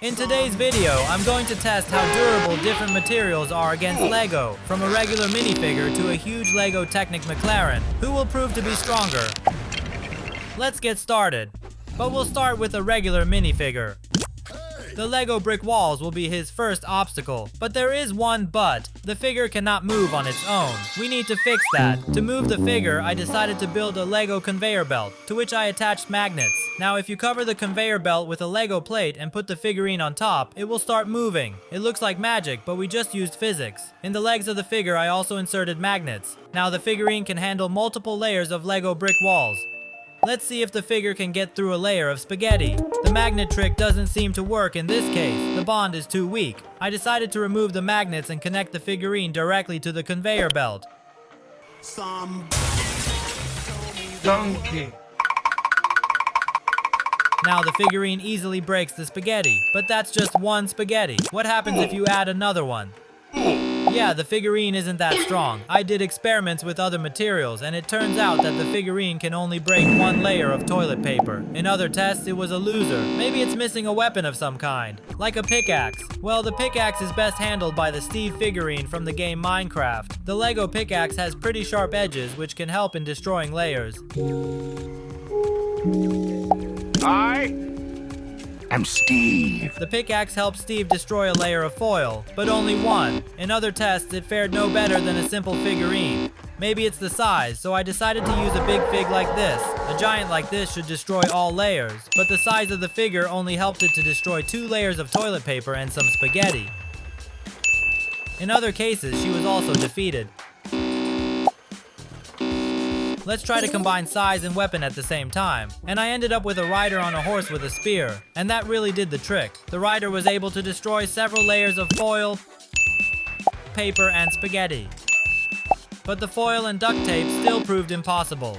In today's video, I'm going to test how durable different materials are against Lego, from a regular minifigure to a huge Lego Technic McLaren. Who will prove to be stronger? Let's get started. But we'll start with a regular minifigure. The Lego brick walls will be his first obstacle, but there is one but. The figure cannot move on its own. We need to fix that. To move the figure, I decided to build a Lego conveyor belt, to which I attached magnets. Now if you cover the conveyor belt with a Lego plate and put the figurine on top, it will start moving. It looks like magic, but we just used physics. In the legs of the figure, I also inserted magnets. Now the figurine can handle multiple layers of Lego brick walls. Let's see if the figure can get through a layer of spaghetti. The magnet trick doesn't seem to work in this case. The bond is too weak. I decided to remove the magnets and connect the figurine directly to the conveyor belt. Donkey. Now the figurine easily breaks the spaghetti, but that's just one spaghetti. What happens if you add another one? Yeah, the figurine isn't that strong. I did experiments with other materials, and it turns out that the figurine can only break one layer of toilet paper. In other tests, it was a loser. Maybe it's missing a weapon of some kind, like a pickaxe. Well, the pickaxe is best handled by the Steve figurine from the game Minecraft. The Lego pickaxe has pretty sharp edges, which can help in destroying layers. I'm Steve. The pickaxe helps Steve destroy a layer of foil, but only one. In other tests, it fared no better than a simple figurine. Maybe it's the size, so I decided to use a big fig like this. A giant like this should destroy all layers, but the size of the figure only helped it to destroy 2 layers of toilet paper and some spaghetti. In other cases, she was also defeated. Let's try to combine size and weapon at the same time. And I ended up with a rider on a horse with a spear. And that really did the trick. The rider was able to destroy several layers of foil, paper, and spaghetti. But the foil and duct tape still proved impossible.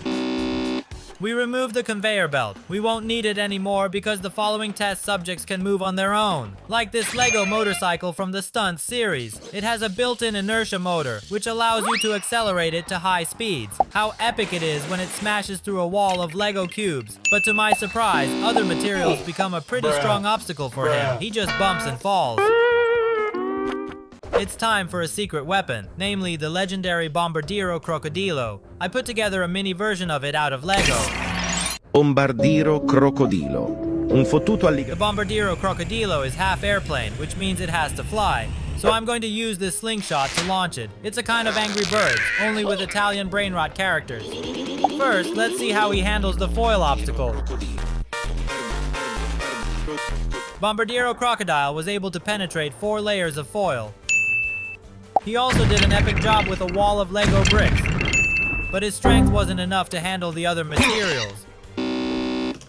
We removed the conveyor belt. We won't need it anymore because the following test subjects can move on their own. Like this Lego motorcycle from the Stunts series. It has a built-in inertia motor, which allows you to accelerate it to high speeds. How epic it is when it smashes through a wall of Lego cubes. But to my surprise, other materials become a pretty strong obstacle for him. He just bumps and falls. It's time for a secret weapon, namely the legendary Bombardiro Crocodilo. I put together a mini version of it out of Lego. Bombardiro Crocodilo. Un fottuto The Bombardiro Crocodilo is half airplane, which means it has to fly. So I'm going to use this slingshot to launch it. It's a kind of Angry Birds, only with Italian brainrot characters. First, let's see how he handles the foil obstacle. Bombardiro Crocodile was able to penetrate 4 layers of foil. He also did an epic job with a wall of Lego bricks, but his strength wasn't enough to handle the other materials.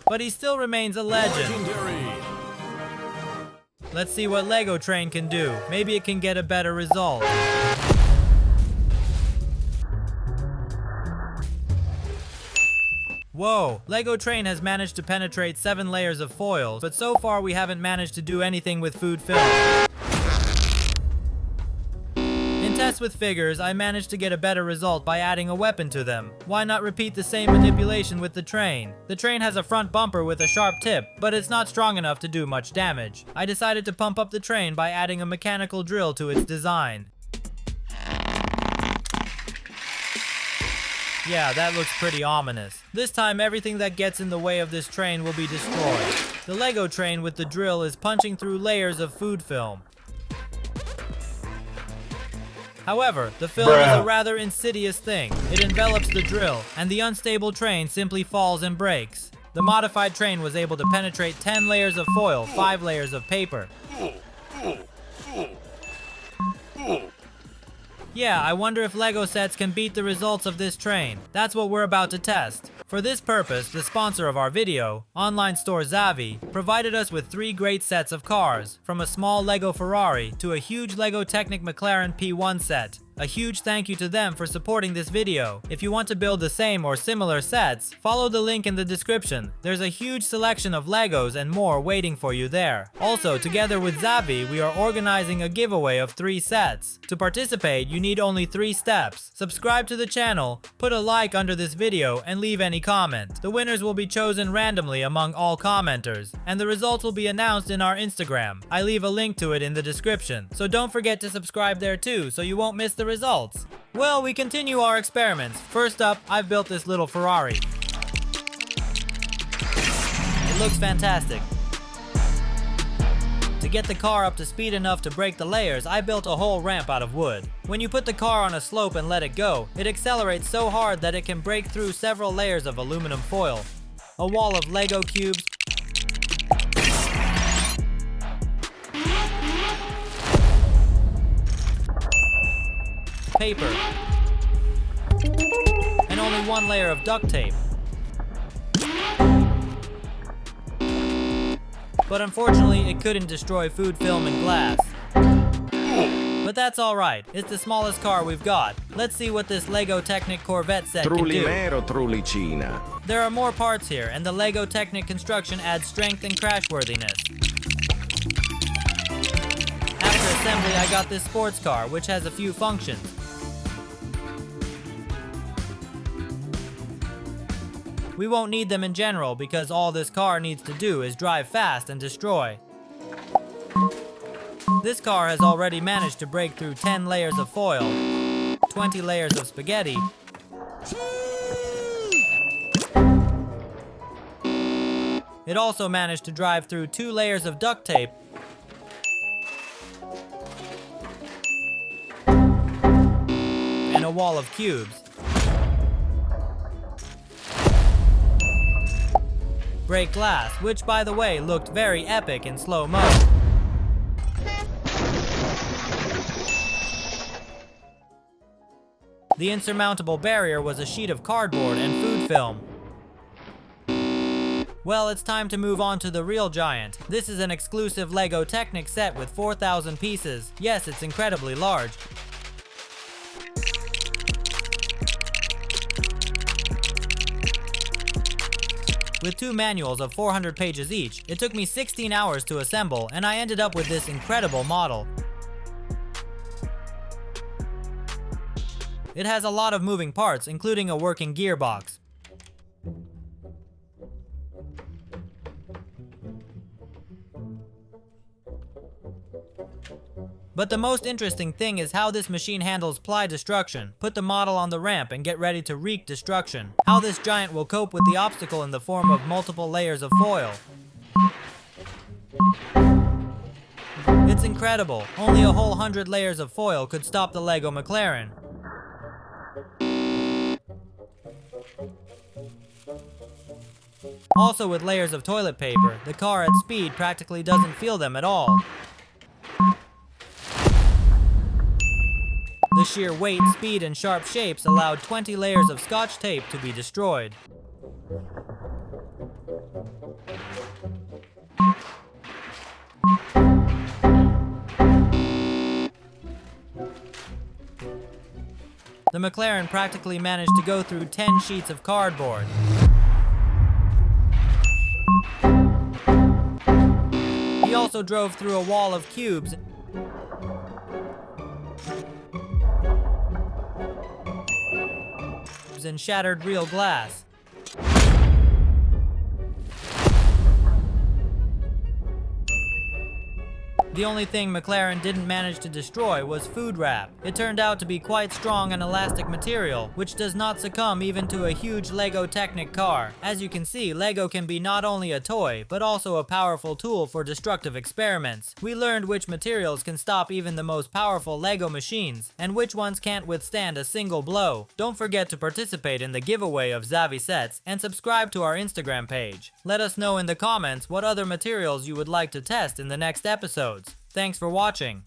But he still remains a legend. Let's see what Lego Train can do. Maybe it can get a better result. Whoa, Lego Train has managed to penetrate 7 layers of foil, but so far we haven't managed to do anything with food film. In tests with figures, I managed to get a better result by adding a weapon to them. Why not repeat the same manipulation with the train? The train has a front bumper with a sharp tip, but it's not strong enough to do much damage. I decided to pump up the train by adding a mechanical drill to its design. Yeah, that looks pretty ominous. This time, everything that gets in the way of this train will be destroyed. The Lego train with the drill is punching through layers of food film. However, the film is a rather insidious thing. It envelops the drill, and the unstable train simply falls and breaks. The modified train was able to penetrate 10 layers of foil, 5 layers of paper. Yeah, I wonder if Lego sets can beat the results of this train. That's what we're about to test. For this purpose, the sponsor of our video, online store Zavi, provided us with 3 great sets of cars, from a small Lego Ferrari to a huge Lego Technic McLaren P1 set. A huge thank you to them for supporting this video. If you want to build the same or similar sets, follow the link in the description. There's a huge selection of Legos and more waiting for you there. Also, together with Xavi, we are organizing a giveaway of 3 sets. To participate, you need only 3 steps. Subscribe to the channel, put a like under this video, and leave any comment. The winners will be chosen randomly among all commenters, and the results will be announced in our Instagram. I leave a link to it in the description, so don't forget to subscribe there too, so you won't miss the results. Well, we continue our experiments. First up, I've built this little Ferrari. It looks fantastic. To get the car up to speed enough to break the layers, I built a whole ramp out of wood. When you put the car on a slope and let it go, it accelerates so hard that it can break through several layers of aluminum foil. A wall of Lego cubes, paper, and only 1 layer of duct tape. But unfortunately, it couldn't destroy food film and glass. But that's alright, it's the smallest car we've got. Let's see what this Lego Technic Corvette set can do. Trullimero Trullicina. There are more parts here, and the Lego Technic construction adds strength and crashworthiness. After assembly, I got this sports car, which has a few functions. We won't need them in general because all this car needs to do is drive fast and destroy. This car has already managed to break through 10 layers of foil, 20 layers of spaghetti, it also managed to drive through 2 layers of duct tape, and a wall of cubes. Break glass, which by the way looked very epic in slow-mo. The insurmountable barrier was a sheet of cardboard and food film. Well, it's time to move on to the real giant. This is an exclusive Lego Technic set with 4,000 pieces. Yes, it's incredibly large. With 2 manuals of 400 pages each, it took me 16 hours to assemble, and I ended up with this incredible model. It has a lot of moving parts, including a working gearbox. But the most interesting thing is how this machine handles ply destruction. Put the model on the ramp and get ready to wreak destruction. How this giant will cope with the obstacle in the form of multiple layers of foil. It's incredible. Only a whole 100 layers of foil could stop the Lego McLaren. Also, with layers of toilet paper, the car at speed practically doesn't feel them at all. The sheer weight, speed, and sharp shapes allowed 20 layers of Scotch tape to be destroyed. The McLaren practically managed to go through 10 sheets of cardboard. He also drove through a wall of cubes and shattered real glass. The only thing McLaren didn't manage to destroy was food wrap. It turned out to be quite strong and elastic material, which does not succumb even to a huge Lego Technic car. As you can see, Lego can be not only a toy, but also a powerful tool for destructive experiments. We learned which materials can stop even the most powerful Lego machines, and which ones can't withstand a single blow. Don't forget to participate in the giveaway of Xavi sets, and subscribe to our Instagram page. Let us know in the comments what other materials you would like to test in the next episodes. Thanks for watching.